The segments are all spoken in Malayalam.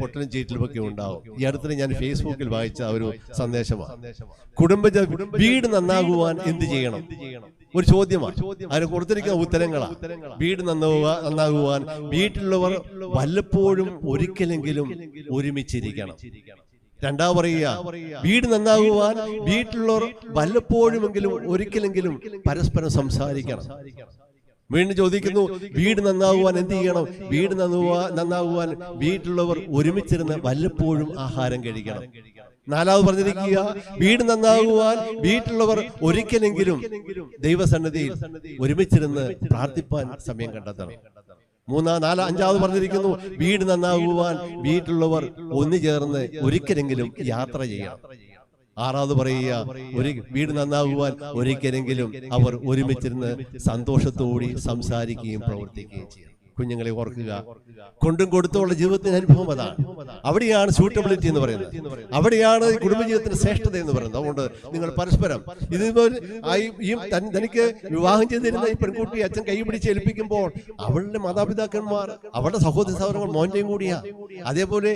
പൊട്ടലും ചീറ്റലുമൊക്കെ ഉണ്ടാവും. ഈ അടുത്തിടെ ഞാൻ ഫേസ്ബുക്കിൽ വായിച്ച ഒരു സന്ദേശമാണ്. വീട് നന്നാകുവാൻ എന്ത് ചെയ്യണം? ഒരു ചോദ്യമാണ്. അതിന് കൊടുത്തിരിക്കുന്ന ഉത്തരങ്ങളാണ്. വീട് നന്നാകുവാൻ വീട്ടിലുള്ളവർ വല്ലപ്പോഴും ഒരിക്കലെങ്കിലും ഒരുമിച്ചിരിക്കണം. രണ്ടാമത് പറയുക, വീട് നന്നാകുവാൻ വീട്ടിലുള്ളവർ വല്ലപ്പോഴുമെങ്കിലും ഒരിക്കലെങ്കിലും പരസ്പരം സംസാരിക്കണം. വീണ്ടും ചോദിക്കുന്നു, വീട് നന്നാകുവാൻ എന്ത് ചെയ്യണം? വീട് നന്നാകുവാൻ വീട്ടിലുള്ളവർ ഒരുമിച്ചിരുന്ന് വല്ലപ്പോഴും ആഹാരം കഴിക്കണം. നാലാമത് പറഞ്ഞിരിക്കുക, വീട് നന്നാകുവാൻ വീട്ടിലുള്ളവർ ഒരിക്കലെങ്കിലും ദൈവസന്നിധിയിൽ ഒരുമിച്ചിരുന്ന് പ്രാർത്ഥിപ്പാൻ സമയം കണ്ടെത്തണം. അഞ്ചാമത് പറഞ്ഞിരിക്കുന്നു, വീട് നന്നാകുവാൻ വീട്ടിലുള്ളവർ ഒന്നുചേർന്ന് ഒരിക്കലെങ്കിലും യാത്ര ചെയ്യണം. ആറാമത് പറയുക, വീട് നന്നാകുവാൻ ഒരിക്കലെങ്കിലും അവർ ഒരുമിച്ചിരുന്ന് സന്തോഷത്തോടെ സംസാരിക്കുകയും പ്രവർത്തിക്കുകയും ചെയ്യണം. കുഞ്ഞുങ്ങളെ ഓർക്കുക, കൊണ്ടും കൊടുത്തുള്ള ജീവിതത്തിന്റെ അനുഭവം അതാണ്. അവിടെയാണ് സ്യൂട്ടബിലിറ്റി എന്ന് പറയുന്നത്. അവിടെയാണ് കുടുംബജീവിതത്തിന്റെ ശ്രേഷ്ഠത എന്ന് പറയുന്നത്. അതുകൊണ്ട് നിങ്ങൾ പരസ്പരം തനിക്ക് വിവാഹം ചെയ്തിരുന്ന ഈ പെൺകുട്ടി അച്ഛൻ കൈ പിടിച്ച് ഏൽപ്പിക്കുമ്പോൾ അവളുടെ മാതാപിതാക്കന്മാർ, അവളുടെ സഹോദര സഹോദരങ്ങൾ മോന്റെയും കൂടിയാ. അതേപോലെ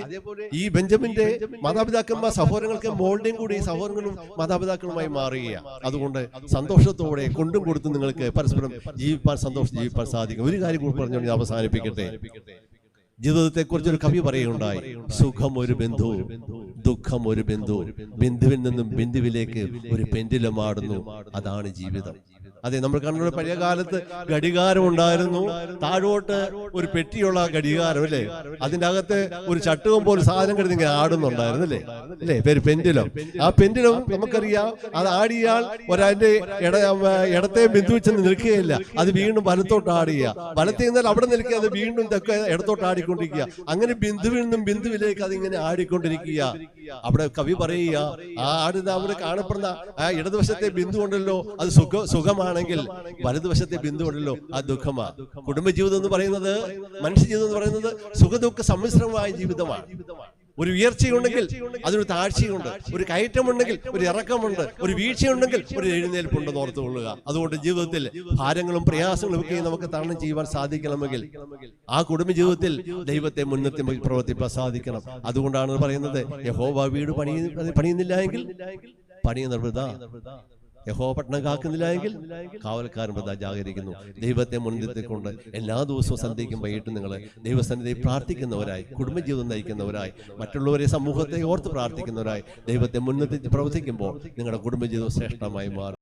ഈ ബെഞ്ചമിന്റെ മാതാപിതാക്കന്മാർ സഹോദരങ്ങൾക്ക് മോളുടെയും കൂടി സഹോദരങ്ങളും മാതാപിതാക്കളുമായി മാറുകയാണ്. അതുകൊണ്ട് സന്തോഷത്തോടെ കൊണ്ടും കൊടുത്തും നിങ്ങൾക്ക് പരസ്പരം ജീവിപ്പാൻ സാധിക്കും. ഒരു കാര്യം കൂടി പറഞ്ഞുകൊണ്ട് അവസാനിപ്പിക്കട്ടെ. ജീവിതത്തെ കുറിച്ച് ഒരു കവി പറയുകയുണ്ടായി, സുഖം ഒരു ബിന്ദു, ദുഃഖം ഒരു ബിന്ദു, ബിന്ദുവിൽ നിന്നും ബിന്ദുവിലേക്ക് ഒരു പെൻഡുലം ആടുന്നു, അതാണ് ജീവിതം. അതെ, നമ്മൾ കണ്ണൂർ പഴയ കാലത്ത് ഘടികാരം ഉണ്ടായിരുന്നു. താഴോട്ട് ഒരു പെട്ടിയുള്ള ഘടികാരം അല്ലേ, അതിന്റെ അകത്ത് ഒരു ചട്ടുകം പോലെ സാധനം കിടന്ന് ഇങ്ങനെ ആടുന്നുണ്ടായിരുന്നു അല്ലേ, പേര് പെൻഡുലം. ആ പെൻഡുലം നമുക്കറിയാം, അത് ആടിയാൽ ഒരാന്റെ ഇടത്തെ ബിന്ദുവിൽ ചെന്ന് നിൽക്കുകയില്ല, അത് വീണ്ടും വലത്തോട്ട് ആടുക. വലത്തിൽ നിന്നാൽ അവിടെ നിൽക്കുക, അത് വീണ്ടും ഇടത്തോട്ട് ആടിക്കൊണ്ടിരിക്കുക. അങ്ങനെ ബിന്ദുവിൽ നിന്നും ബിന്ദുവിലേക്ക് അതിങ്ങനെ ആടിക്കൊണ്ടിരിക്കുക. അവിടെ കവി പറയുക, ആ ആടുന്ന അവിടെ കാണപ്പെടുന്ന ആ ഇടതുവശത്തെ ബിന്ദു ഉണ്ടല്ലോ, അത് സുഖമാണെങ്കിൽ വലതുവശത്തെ ബിന്ദു ഉണ്ടല്ലോ, അത് ദുഃഖമാണ്. കുടുംബജീവിതം എന്ന് പറയുന്നത്, മനുഷ്യജീവിതം എന്ന് പറയുന്നത് സുഖദുഃഖ സമ്മിശ്രമായ ജീവിതമാണ്. ഒരു ഉയർച്ചയുണ്ടെങ്കിൽ അതൊരു താഴ്ചയുണ്ട്, ഒരു കയറ്റമുണ്ടെങ്കിൽ ഒരു ഇറക്കമുണ്ട്, ഒരു വീഴ്ചയുണ്ടെങ്കിൽ ഒരു എഴുന്നേൽപ്പുണ്ടെന്ന് ഓർത്തുകൊള്ളുക. അതുകൊണ്ട് ജീവിതത്തിൽ ഭാരങ്ങളും പ്രയാസങ്ങളും ഒക്കെ നമുക്ക് തരണം ചെയ്യുവാൻ സാധിക്കണമെങ്കിൽ ആ കുടുംബജീവിതത്തിൽ ദൈവത്തെ മുൻനിർത്തി പ്രവർത്തിപ്പാൻ സാധിക്കണം. അതുകൊണ്ടാണ് പറയുന്നത്, യഹോവ വീട് പണിയുന്നില്ല എങ്കിൽ പണിയുന്ന വൃഥാ, യഹോവ പട്ടണം കാക്കുന്നില്ല എങ്കിൽ കാവൽക്കാരൻ വൃഥാ ജാഗരിക്കുന്നു. ദൈവത്തെ മുൻനിർത്തിക്കൊണ്ട് എല്ലാ ദിവസവും സന്ധ്യയ്ക്കും വൈകിട്ടും നിങ്ങൾ ദൈവസന്നിധിയിൽ പ്രാർത്ഥിക്കുന്നവരായി, കുടുംബജീവിതം നയിക്കുന്നവരായി, മറ്റുള്ളവരെ സമൂഹത്തെ ഓർത്ത് പ്രാർത്ഥിക്കുന്നവരായി ദൈവത്തെ മുൻനിർത്തി പ്രവർത്തിക്കുമ്പോൾ നിങ്ങളുടെ കുടുംബജീവിതം ശ്രേഷ്ഠമായി മാറും.